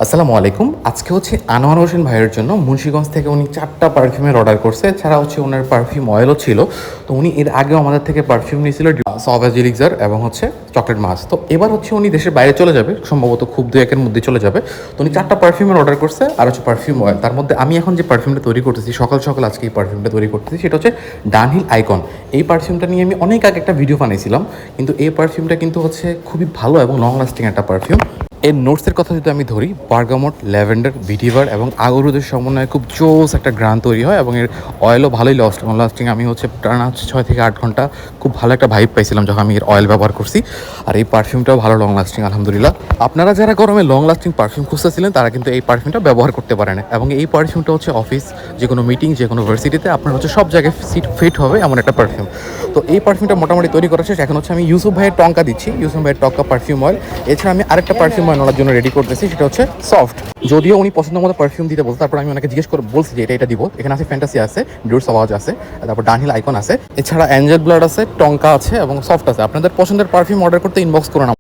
আসসালামু আলাইকুম। আজকে হচ্ছে আনোয়ার হোসেন ভাইয়ের জন্য মুন্সিগঞ্জ থেকে উনি 4টা পারফিউমের অর্ডার করছে। এছাড়া হচ্ছে ওনার পারফিউম অয়েলও ছিল। তো উনি এর আগেও আমাদের থেকে পারফিউম নিয়েছিল সভেজ এলিক্সার এবং হচ্ছে চকলেট মাছ। তো এবার হচ্ছে উনি দেশের বাইরে চলে যাবে, সম্ভবত খুব 2-1 এর মধ্যে চলে যাবে। তো উনি 4টা পারফিউমের অর্ডার করছে আর হচ্ছে পারফিউম অয়েল। তার মধ্যে আমি এখন যে পারফিউমটা তৈরি করতেছি, সকাল সকাল আজকে এই পারফিউমটা তৈরি করতেছি, সেটা হচ্ছে ডানহিল আইকন। এই পারফিউমটা নিয়ে আমি অনেক আগে একটা ভিডিও বানাইছিলাম, কিন্তু এই পারফিউমটা কিন্তু হচ্ছে খুবই ভালো এবং লং লাস্টিং একটা পারফিউম। এর নোটসের কথা যদি আমি ধরি, বার্গামট, ল্যাভেন্ডার, ভিটিভার এবং আগরুদের সমন্বয়ে খুব জোস একটা গ্রান তৈরি হয় এবং এর অয়েলও ভালোই লং লাস্টিং। আমি হচ্ছে টানা 6 থেকে 8 ঘন্টা খুব ভালো একটা ভাইব পাইছিলাম যখন আমি এর অয়েল ব্যবহার করছি। আর এই পারফিউমটাও ভালো লং লাস্টিং, আলহামদুলিল্লাহ। আপনারা যারা গরমে লং লাস্টিং পারফিউম খুঁজতেছিলেন তারা কিন্তু এই পারফিউমটা ব্যবহার করতে পারেন। এবং এই পারফিউমটা হচ্ছে অফিস, যে কোনো মিটিং, যে কোনো ভার্সিটিতে আপনার হচ্ছে সব জায়গায় ফিট হবে এমন একটা পারফিউম। তো এই পারফিউমটা মোটামুটি তৈরি করা শেষ। এখন হচ্ছে আমি ইউসুফ ভাইয়ের টঙ্কা দিচ্ছি, ইউসুফ ভাইয়ের টঙ্কা পারফিউম অয়েল। এছাড়া আমি আরেকটা পারফিউম অয়েল ওনার জন্য রেডি করতেছি, সেটা হচ্ছে সফট। যদিও উনি পছন্দ মতো পারফিউম দিতে বলছে, তারপর আমি ওনাকে জিজ্ঞেস করে বলছি যে এটা দিব। এখানে আছে ফ্যান্টাসি আছে, ডিউর সাওয়াজ আছে, তারপর ডানহিল আইকন আছে, এছাড়া অ্যাঞ্জেল ব্লাড আছে, টঙ্কা আছে এবং সফট আছে। আপনাদের পছন্দের পারফিউম অর্ডার করতে ইনবক্স করুন।